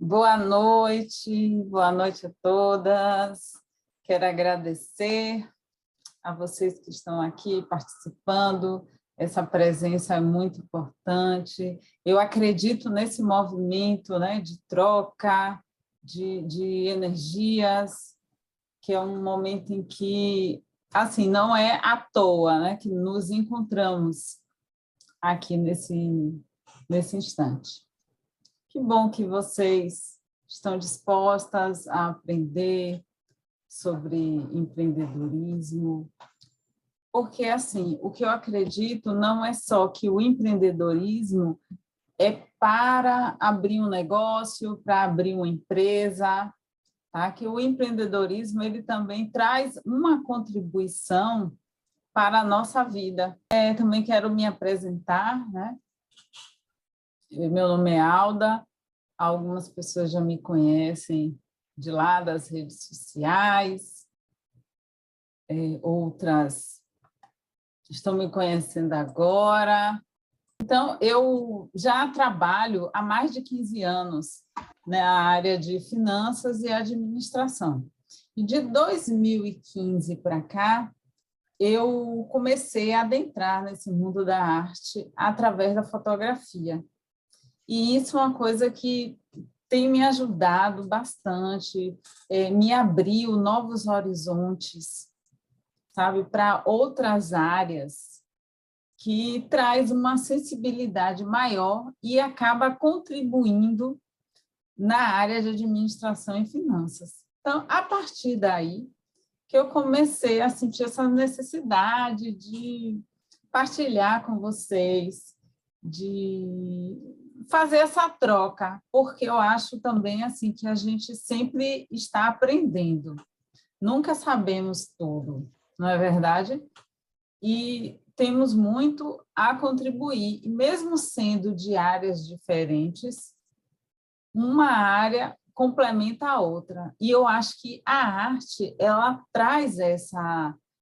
Boa noite a todas. Quero agradecer a vocês que estão aqui participando. Essa presença é muito importante. Eu acredito nesse movimento, né, de troca, de energias, que é um momento em que, assim, não é à toa, né, que nos encontramos aqui nesse instante. Que bom que vocês estão dispostas a aprender sobre empreendedorismo, porque, assim, o que eu acredito não é só que o empreendedorismo é para abrir um negócio, para abrir uma empresa, tá? Que o empreendedorismo ele também traz uma contribuição para a nossa vida. Também quero me apresentar, né? Meu nome é Alda, algumas pessoas já me conhecem de lá das redes sociais, outras estão me conhecendo agora. Então, eu já trabalho há mais de 15 anos na área de finanças e administração. E de 2015 para cá, eu comecei a adentrar nesse mundo da arte através da fotografia. E isso é uma coisa que tem me ajudado bastante, me abriu novos horizontes, sabe, para outras áreas, que traz uma sensibilidade maior e acaba contribuindo na área de administração e finanças. Então, a partir daí, que eu comecei a sentir essa necessidade de partilhar com vocês, de fazer essa troca, porque eu acho também assim que a gente sempre está aprendendo, nunca sabemos tudo, não é verdade? E temos muito a contribuir, e mesmo sendo de áreas diferentes, uma área complementa a outra. E eu acho que a arte ela traz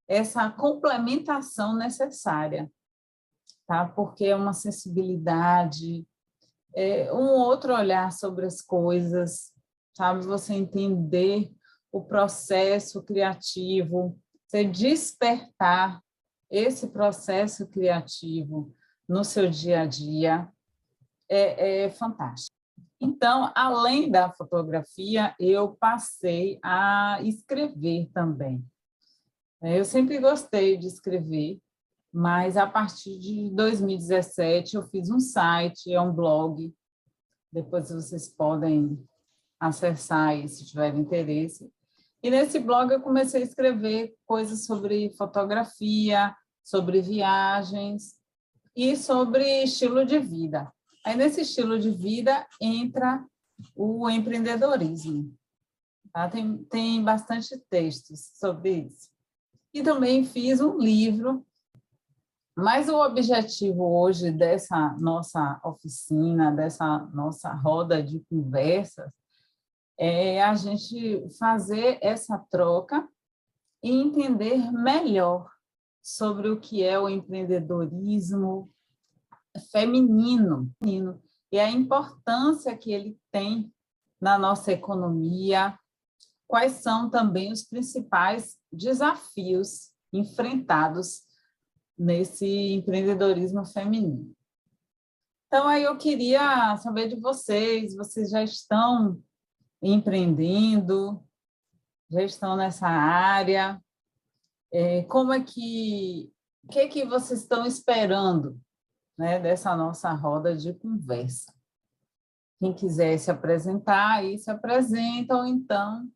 essa complementação necessária, tá? Porque é uma sensibilidade, um outro olhar sobre as coisas, sabe? Você entender o processo criativo, você despertar esse processo criativo no seu dia a dia é fantástico. Então, além da fotografia, eu passei a escrever também. Eu sempre gostei de escrever, mas a partir de 2017 eu fiz um site, é um blog, depois vocês podem acessar aí se tiverem interesse. E nesse blog eu comecei a escrever coisas sobre fotografia, sobre viagens e sobre estilo de vida. Aí, nesse estilo de vida, entra o empreendedorismo. Tá? Tem bastante textos sobre isso. E também fiz um livro, mas o objetivo hoje dessa nossa oficina, dessa nossa roda de conversas, é a gente fazer essa troca e entender melhor sobre o que é o empreendedorismo feminino e a importância que ele tem na nossa economia, quais são também os principais desafios enfrentados nesse empreendedorismo feminino. Então, aí eu queria saber de vocês já estão empreendendo, já estão nessa área, como é que, o que é que vocês estão esperando, né, dessa nossa roda de conversa? Quem quiser se apresentar, aí se apresenta, ou então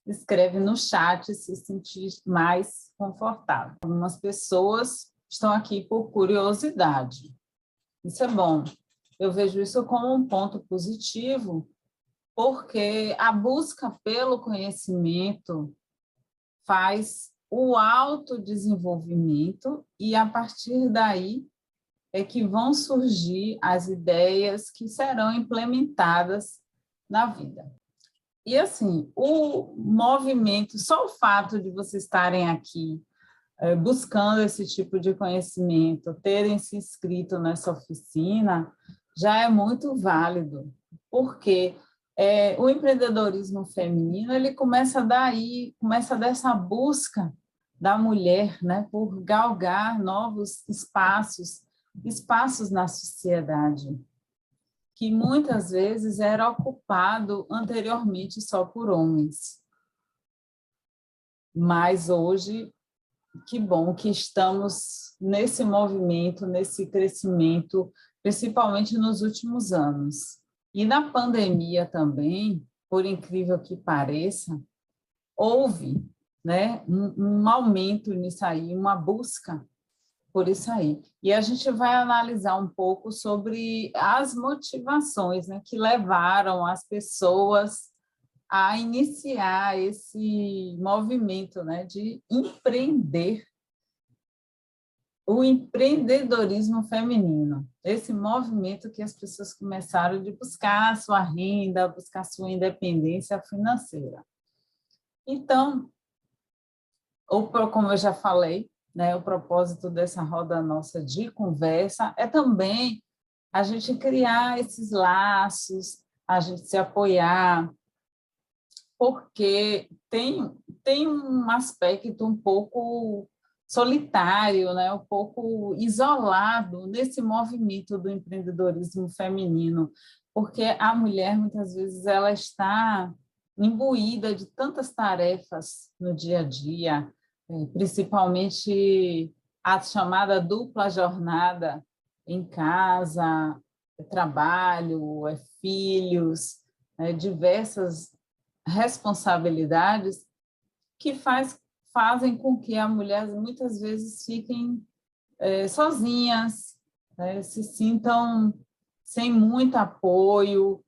escreve no chat se sentir mais confortável. Algumas pessoas estão aqui por curiosidade. Isso é bom. Eu vejo isso como um ponto positivo, porque a busca pelo conhecimento faz o autodesenvolvimento e, a partir daí, é que vão surgir as ideias que serão implementadas na vida. E, assim, o movimento, só o fato de vocês estarem aqui buscando esse tipo de conhecimento, terem se inscrito nessa oficina, já é muito válido, porque O empreendedorismo feminino, ele começa daí, começa dessa busca da mulher, né, por galgar novos espaços na sociedade, que muitas vezes era ocupado anteriormente só por homens. Mas hoje, que bom que estamos nesse movimento, nesse crescimento, principalmente nos últimos anos. E na pandemia também, por incrível que pareça, houve, né, um aumento nisso aí, uma busca por isso aí. E a gente vai analisar um pouco sobre as motivações, né, que levaram as pessoas a iniciar esse movimento, né, de empreender, o empreendedorismo feminino, esse movimento que as pessoas começaram de buscar a sua renda, buscar a sua independência financeira. Então, como eu já falei, né, o propósito dessa roda nossa de conversa é também a gente criar esses laços, a gente se apoiar, porque tem um aspecto um pouco solitário, né? Um pouco isolado nesse movimento do empreendedorismo feminino, porque a mulher, muitas vezes, ela está imbuída de tantas tarefas no dia a dia, principalmente a chamada dupla jornada em casa, trabalho, filhos, diversas responsabilidades que fazem com que a mulher muitas vezes fiquem sozinhas, né? Se sintam sem muito apoio,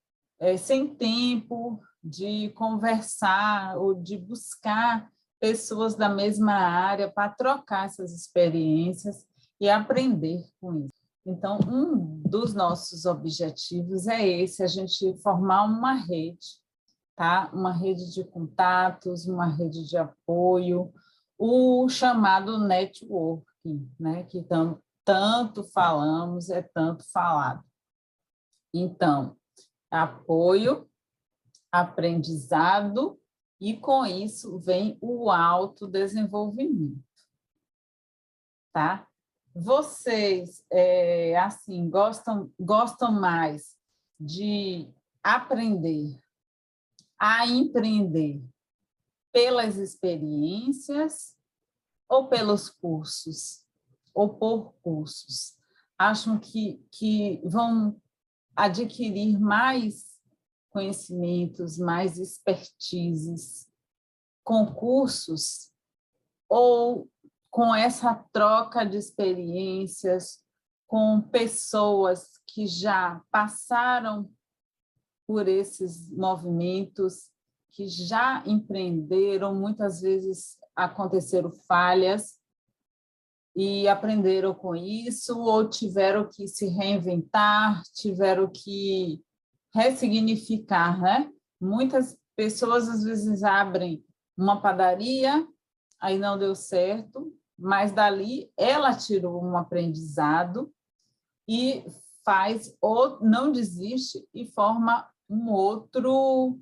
sem tempo de conversar ou de buscar pessoas da mesma área para trocar essas experiências e aprender com isso. Então, um dos nossos objetivos é esse, a gente formar uma rede, tá? Uma rede de contatos, uma rede de apoio, o chamado networking, né? Que tanto falamos, é tanto falado. Então, apoio, aprendizado, e com isso vem o autodesenvolvimento, tá? Vocês, assim, gostam mais de aprender a empreender pelas experiências ou pelos cursos, ou por cursos? Acham que vão adquirir mais conhecimentos, mais expertises com cursos ou com essa troca de experiências com pessoas que já passaram por esses movimentos, que já empreenderam, muitas vezes aconteceram falhas e aprenderam com isso, ou tiveram que se reinventar, tiveram que ressignificar, né? Muitas pessoas, às vezes, abrem uma padaria, aí não deu certo, mas dali ela tirou um aprendizado e faz, ou não desiste e forma um outro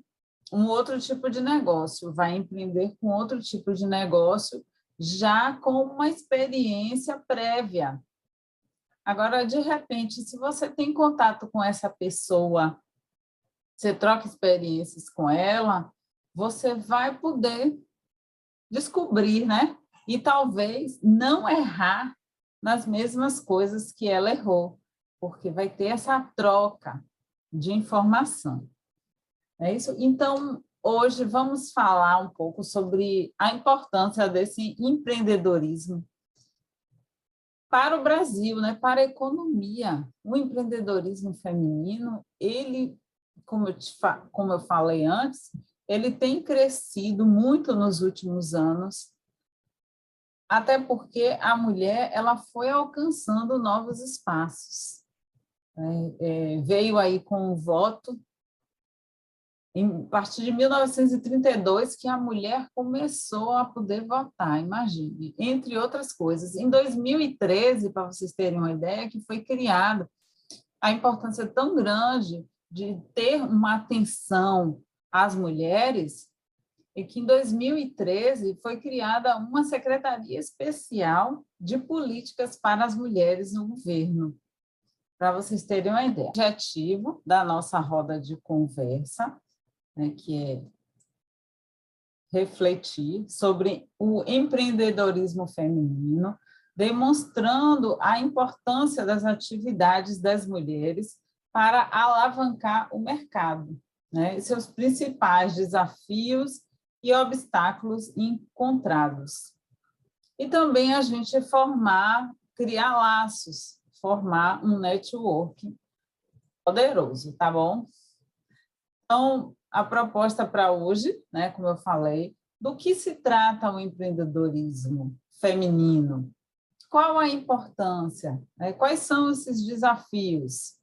tipo de negócio, vai empreender com outro tipo de negócio, já com uma experiência prévia. Agora, de repente, se você tem contato com essa pessoa, você troca experiências com ela, você vai poder descobrir, né? E talvez não errar nas mesmas coisas que ela errou, porque vai ter essa troca de informação. É isso? Então, hoje vamos falar um pouco sobre a importância desse empreendedorismo para o Brasil, né? Para a economia. O empreendedorismo feminino, ele, como eu falei antes, ele tem crescido muito nos últimos anos, até porque a mulher ela foi alcançando novos espaços. Veio aí com o voto, a partir de 1932, que a mulher começou a poder votar, imagine, entre outras coisas. Em 2013, para vocês terem uma ideia, que foi criado, a importância tão grande de ter uma atenção às mulheres é que, em 2013, foi criada uma Secretaria Especial de Políticas para as Mulheres no governo, para vocês terem uma ideia. O objetivo da nossa roda de conversa, né, que é refletir sobre o empreendedorismo feminino, demonstrando a importância das atividades das mulheres para alavancar o mercado, né, e seus principais desafios e obstáculos encontrados. E também a gente criar laços, formar um network poderoso, tá bom? Então, a proposta para hoje, né, como eu falei, do que se trata o empreendedorismo feminino? Qual a importância? Né? Quais são esses desafios?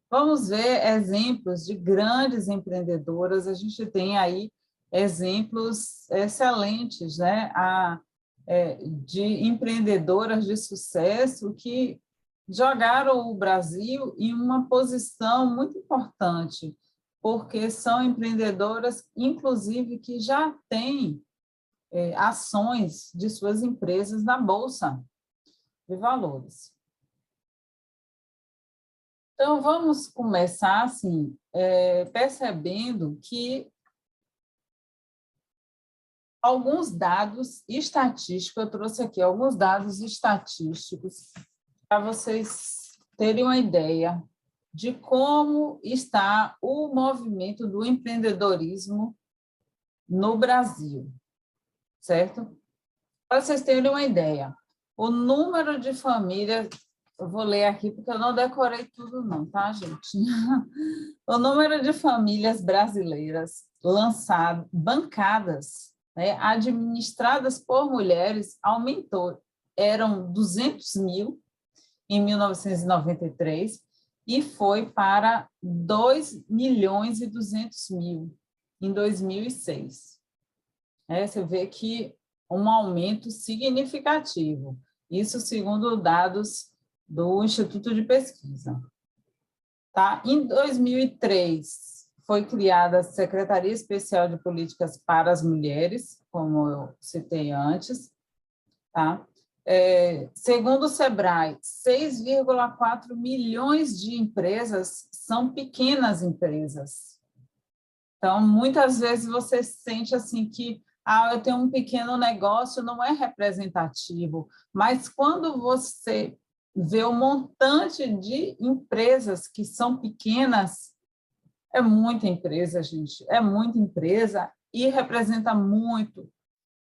Vamos ver exemplos de grandes empreendedoras. A gente tem aí exemplos excelentes, né, de empreendedoras de sucesso que jogaram o Brasil em uma posição muito importante, porque são empreendedoras, inclusive, que já têm ações de suas empresas na Bolsa de Valores. Então, vamos começar assim, percebendo que alguns dados estatísticos, eu trouxe aqui alguns dados estatísticos para vocês terem uma ideia de como está o movimento do empreendedorismo no Brasil, certo? Para vocês terem uma ideia, o número de famílias, eu vou ler aqui porque eu não decorei tudo não, tá, gente? O número de famílias brasileiras bancadas, né, administradas por mulheres, aumentou. Eram 200 mil em 1993 e foi para 2.200.000 em 2006. Você vê que um aumento significativo, isso segundo dados do Instituto de Pesquisa. Tá? Em 2003, foi criada a Secretaria Especial de Políticas para as Mulheres, como eu citei antes. Tá? Segundo o SEBRAE, 6,4 milhões de empresas são pequenas empresas. Então, muitas vezes você sente assim que eu tenho um pequeno negócio, não é representativo, mas quando você vê o montante de empresas que são pequenas, é muita empresa, gente, é muita empresa e representa muito.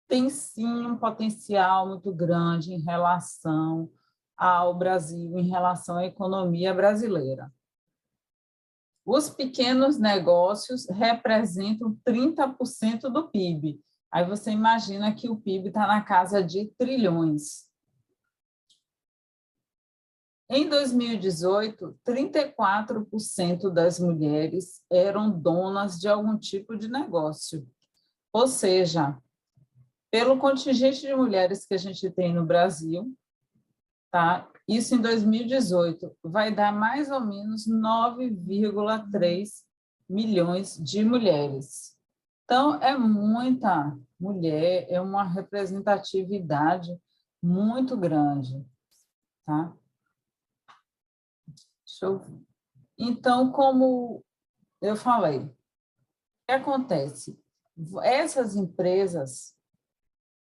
Tem, sim, um potencial muito grande em relação ao Brasil, em relação à economia brasileira. Os pequenos negócios representam 30% do PIB. Aí você imagina que o PIB está na casa de trilhões. Em 2018, 34% das mulheres eram donas de algum tipo de negócio. Ou seja, pelo contingente de mulheres que a gente tem no Brasil, tá? Isso em 2018 vai dar mais ou menos 9,3 milhões de mulheres. Então, é muita mulher, é uma representatividade muito grande, tá? Deixa eu ver. Então, como eu falei, o que acontece? Essas empresas,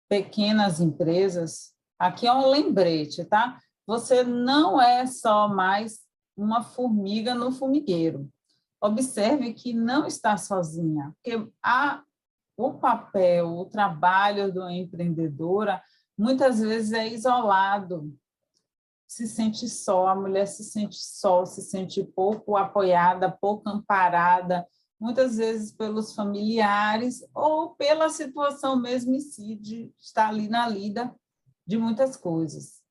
pequenas empresas, aqui é um lembrete, tá? Você não é só mais uma formiga no formigueiro. Observe que não está sozinha, porque o papel, o trabalho da empreendedora, muitas vezes é isolado, se sente só, a mulher se sente só, se sente pouco apoiada, pouco amparada, muitas vezes pelos familiares ou pela situação mesmo em si, de estar ali na lida de muitas coisas.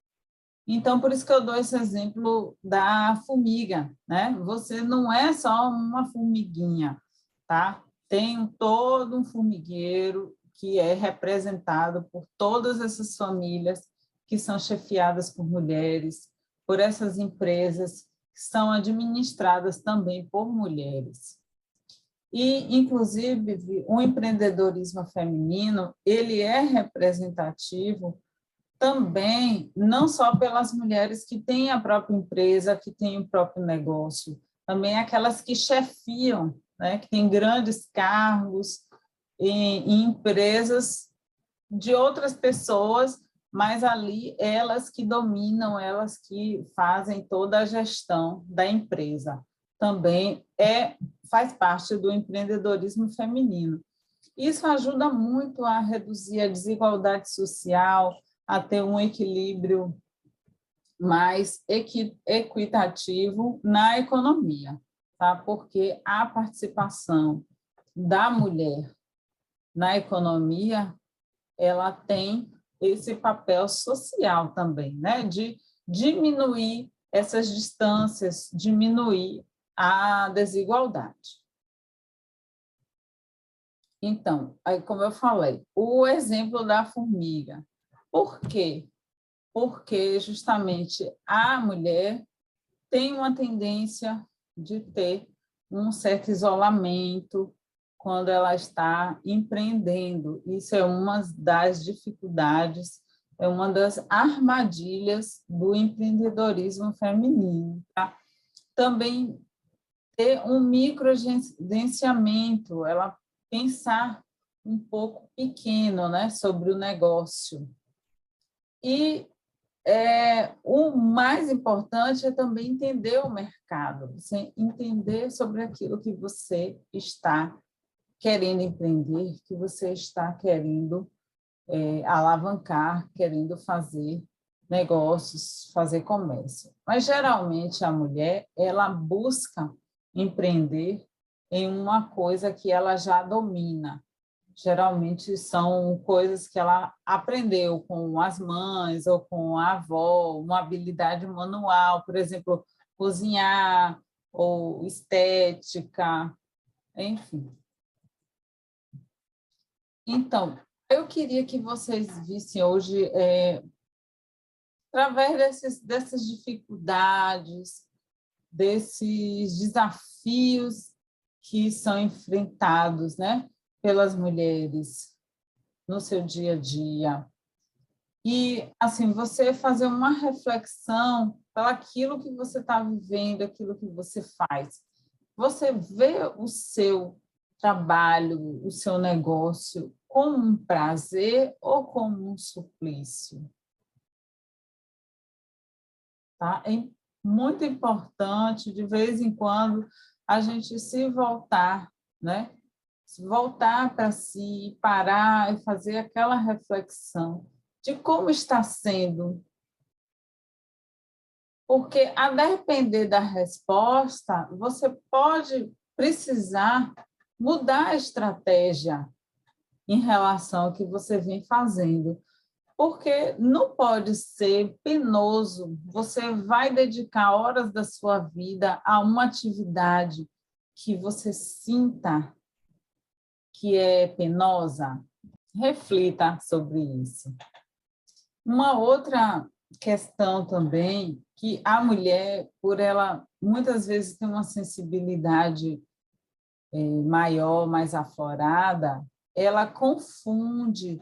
Então, por isso que eu dou esse exemplo da formiga, né? Você não é só uma formiguinha, tá? Tem todo um formigueiro que é representado por todas essas famílias que são chefiadas por mulheres, por essas empresas que são administradas também por mulheres. E, inclusive, o empreendedorismo feminino, ele é representativo também, não só pelas mulheres que têm a própria empresa, que têm o próprio negócio, também aquelas que chefiam, né, que têm grandes cargos em empresas de outras pessoas, mas ali elas que dominam, elas que fazem toda a gestão da empresa. Também faz parte do empreendedorismo feminino. Isso ajuda muito a reduzir a desigualdade social, a ter um equilíbrio mais equitativo na economia, tá? Porque a participação da mulher na economia, ela tem esse papel social também, né? De diminuir essas distâncias, diminuir a desigualdade. Então, aí, como eu falei, o exemplo da formiga. Por quê? Porque justamente a mulher tem uma tendência de ter um certo isolamento quando ela está empreendendo. Isso é uma das dificuldades, é uma das armadilhas do empreendedorismo feminino. Tá? Também ter um microgerenciamento, ela pensar um pouco pequeno, né, sobre o negócio. E o mais importante é também entender o mercado, você entender sobre aquilo que você está querendo empreender, que você está querendo alavancar, querendo fazer negócios, fazer comércio. Mas, geralmente, a mulher ela busca empreender em uma coisa que ela já domina. Geralmente são coisas que ela aprendeu com as mães ou com a avó, uma habilidade manual, por exemplo, cozinhar ou estética, enfim. Então, eu queria que vocês vissem hoje, através dessas dificuldades, desses desafios que são enfrentados, né, pelas mulheres no seu dia a dia. E, assim, você fazer uma reflexão para aquilo que você está vivendo, aquilo que você faz. Você vê o seu trabalho, o seu negócio como um prazer ou como um suplício? Tá? É muito importante, de vez em quando, a gente se voltar, né? Se voltar para si, parar e fazer aquela reflexão de como está sendo. Porque, a depender da resposta, você pode precisar mudar a estratégia em relação ao que você vem fazendo. Porque não pode ser penoso, você vai dedicar horas da sua vida a uma atividade que você sinta que é penosa. Reflita sobre isso. Uma outra questão também, que a mulher, por ela muitas vezes ter uma sensibilidade maior, mais aflorada, ela confunde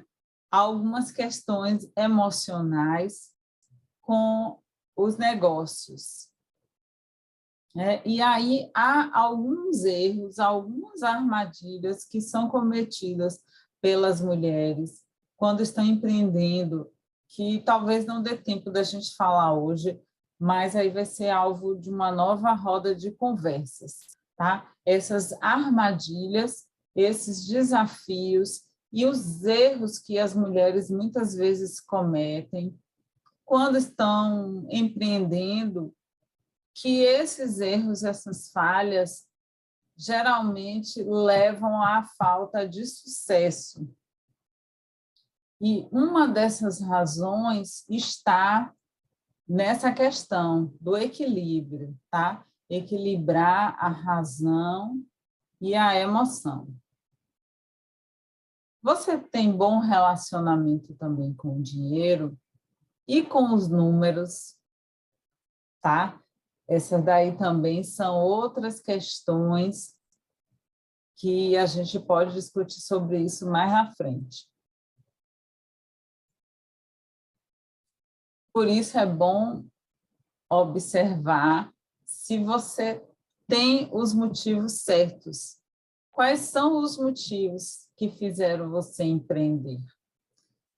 algumas questões emocionais com os negócios. E aí há alguns erros, algumas armadilhas que são cometidas pelas mulheres quando estão empreendendo, que talvez não dê tempo da gente falar hoje, mas aí vai ser alvo de uma nova roda de conversas, tá? Essas armadilhas, esses desafios e os erros que as mulheres muitas vezes cometem quando estão empreendendo, que esses erros, essas falhas, geralmente levam à falta de sucesso. E uma dessas razões está nessa questão do equilíbrio, tá? Equilibrar a razão e a emoção. Você tem bom relacionamento também com o dinheiro e com os números, tá? Essas daí também são outras questões que a gente pode discutir sobre isso mais à frente. Por isso é bom observar se você tem os motivos certos. Quais são os motivos que fizeram você empreender?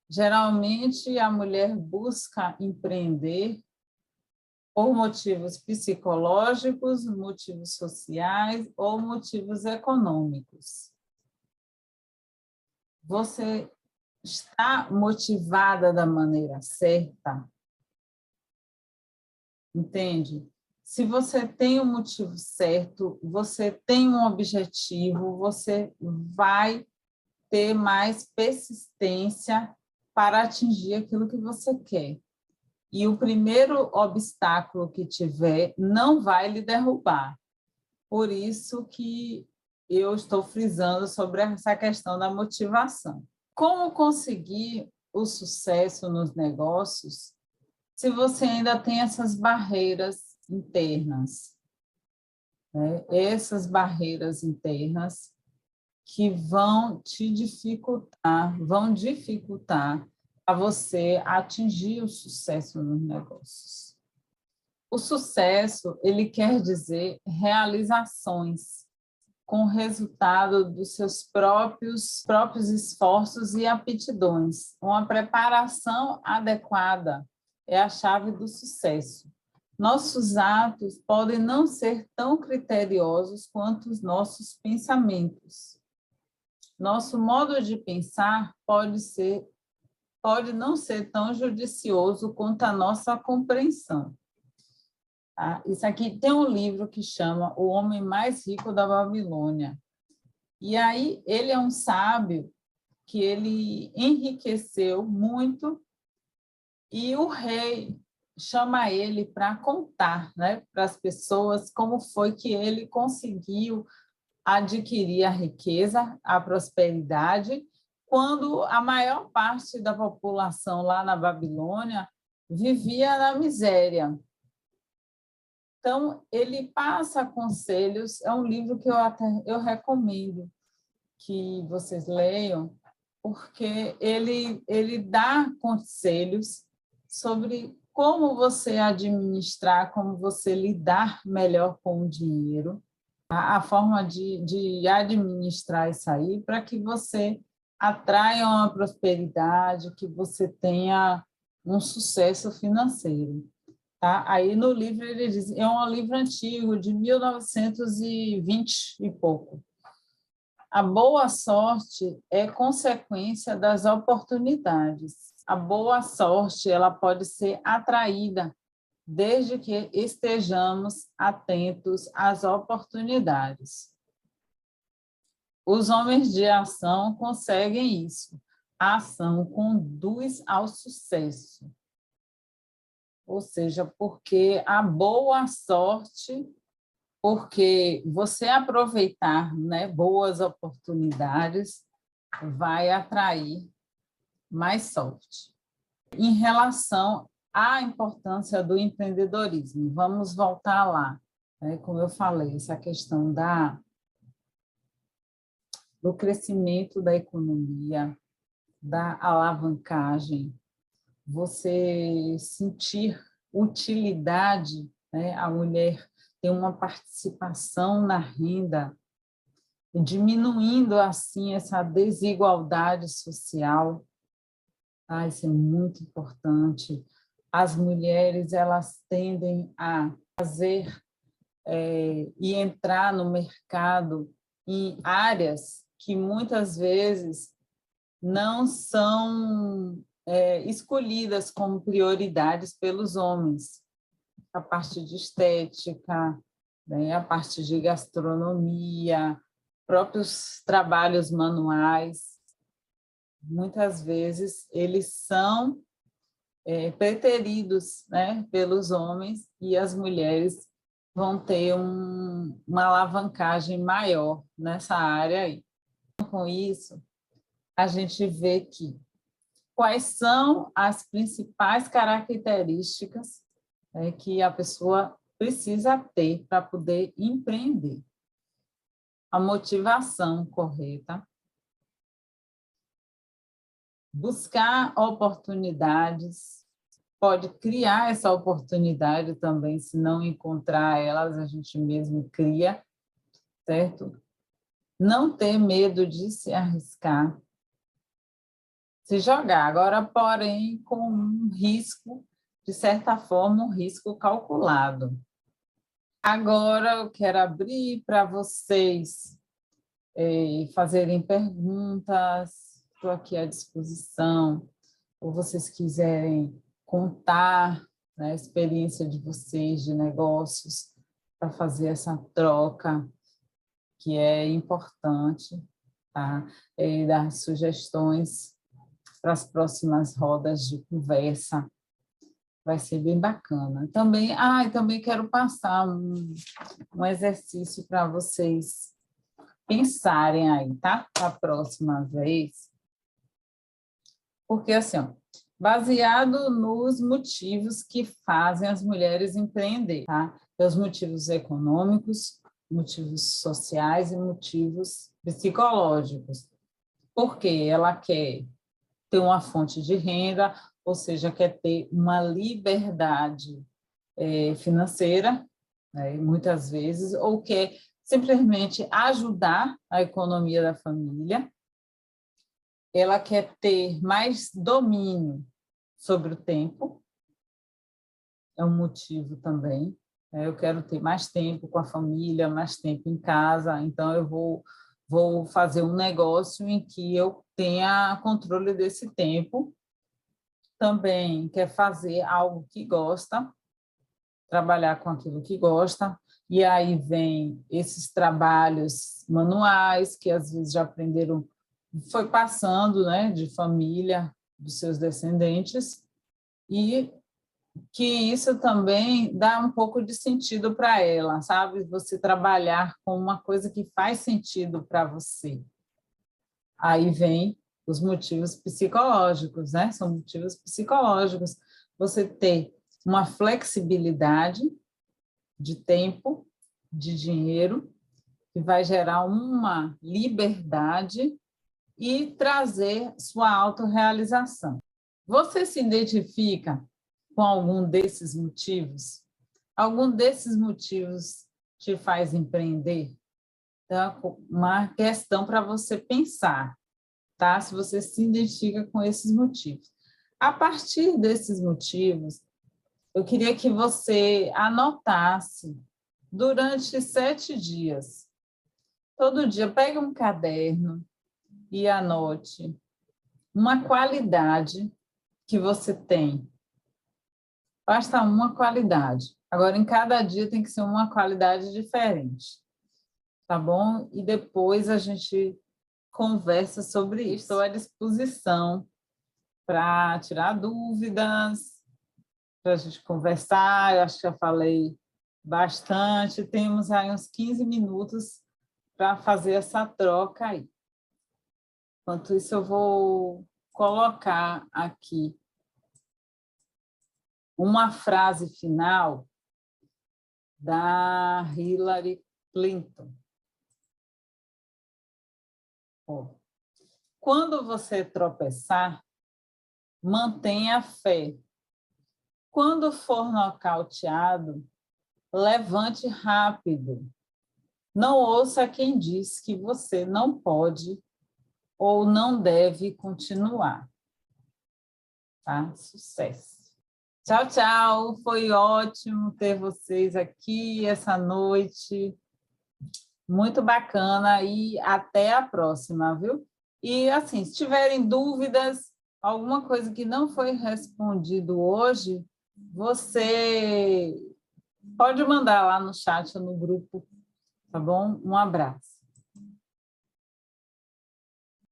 Geralmente, a mulher busca empreender por motivos psicológicos, motivos sociais ou motivos econômicos. Você está motivada da maneira certa? Entende? Se você tem um motivo certo, você tem um objetivo, você vai ter mais persistência para atingir aquilo que você quer. E o primeiro obstáculo que tiver não vai lhe derrubar. Por isso que eu estou frisando sobre essa questão da motivação. Como conseguir o sucesso nos negócios se você ainda tem essas barreiras internas, né? Essas barreiras internas que vão te dificultar, vão dificultar a você atingir o sucesso nos negócios. O sucesso, ele quer dizer realizações com o resultado dos seus próprios esforços e aptidões. Uma preparação adequada é a chave do sucesso. Nossos atos podem não ser tão criteriosos quanto os nossos pensamentos. Nosso modo de pensar pode não ser tão judicioso quanto a nossa compreensão. Tá? Isso aqui tem um livro que chama O Homem Mais Rico da Babilônia. E aí ele é um sábio que ele enriqueceu muito e o rei chama ele para contar, né, para as pessoas como foi que ele conseguiu adquirir a riqueza, a prosperidade, quando a maior parte da população lá na Babilônia vivia na miséria. Então, ele passa conselhos, é um livro que eu recomendo que vocês leiam, porque ele dá conselhos sobre como você administrar, como você lidar melhor com o dinheiro, a forma de administrar isso aí, para que você atraia uma prosperidade, que você tenha um sucesso financeiro. Tá? Aí no livro ele diz, é um livro antigo, de 1920 e pouco. A boa sorte é consequência das oportunidades. A boa sorte ela pode ser atraída desde que estejamos atentos às oportunidades. Os homens de ação conseguem isso. A ação conduz ao sucesso. Ou seja, porque a boa sorte, porque você aproveitar, né, boas oportunidades, vai atrair mais sorte. Em relação à importância do empreendedorismo, vamos voltar lá, né? Como eu falei, essa questão do crescimento da economia, da alavancagem, você sentir utilidade, né? A mulher tem uma participação na renda, diminuindo assim essa desigualdade social. Ah, isso é muito importante. As mulheres elas tendem a fazer e entrar no mercado em áreas que muitas vezes não são escolhidas como prioridades pelos homens. A parte de estética, né, a parte de gastronomia, próprios trabalhos manuais, muitas vezes eles são preteridos, né, pelos homens, e as mulheres vão ter uma alavancagem maior nessa área aí. Com isso, a gente vê que quais são as principais características que a pessoa precisa ter para poder empreender. A motivação correta, buscar oportunidades, pode criar essa oportunidade também, se não encontrar elas, a gente mesmo cria, certo? Não ter medo de se arriscar, se jogar. Agora, porém, com um risco, de certa forma, um risco calculado. Agora, eu quero abrir para vocês fazerem perguntas, estou aqui à disposição, ou vocês quiserem contar, né, a experiência de vocês, de negócios, para fazer essa troca, que é importante, tá? E dar sugestões para as próximas rodas de conversa. Vai ser bem bacana. Também, também quero passar um exercício para vocês pensarem aí, tá? Para a próxima vez. Porque, assim, ó, baseado nos motivos que fazem as mulheres empreender, tá? Os motivos econômicos, motivos sociais e motivos psicológicos. Porque ela quer ter uma fonte de renda, ou seja, quer ter uma liberdade financeira, né, muitas vezes, ou quer simplesmente ajudar a economia da família. Ela quer ter mais domínio sobre o tempo, é um motivo também. Eu quero ter mais tempo com a família, mais tempo em casa, então eu vou fazer um negócio em que eu tenha controle desse tempo. Também quer fazer algo que gosta, trabalhar com aquilo que gosta, e aí vem esses trabalhos manuais, que às vezes já aprenderam, foi passando, né, de família, dos seus descendentes, e que isso também dá um pouco de sentido para ela, sabe? Você trabalhar com uma coisa que faz sentido para você. Aí vem os motivos psicológicos, né? São motivos psicológicos. Você ter uma flexibilidade de tempo, de dinheiro, que vai gerar uma liberdade e trazer sua autorrealização. Você se identifica com algum desses motivos? Algum desses motivos te faz empreender? Então, uma questão para você pensar, tá? Se você se identifica com esses motivos. A partir desses motivos, eu queria que você anotasse durante 7 dias. Todo dia, pegue um caderno e anote uma qualidade que você tem. Basta uma qualidade. Agora, em cada dia tem que ser uma qualidade diferente, tá bom? E depois a gente conversa sobre isso. Estou à disposição para tirar dúvidas, para a gente conversar. Eu acho que já falei bastante. Temos aí uns 15 minutos para fazer essa troca aí. Enquanto isso, eu vou colocar aqui uma frase final da Hillary Clinton. Quando você tropeçar, mantenha a fé. Quando for nocauteado, levante rápido. Não ouça quem diz que você não pode ou não deve continuar. Tá? Sucesso! Tchau, tchau. Foi ótimo ter vocês aqui essa noite. Muito bacana e até a próxima, viu? E, assim, se tiverem dúvidas, alguma coisa que não foi respondido hoje, você pode mandar lá no chat ou no grupo, tá bom? Um abraço.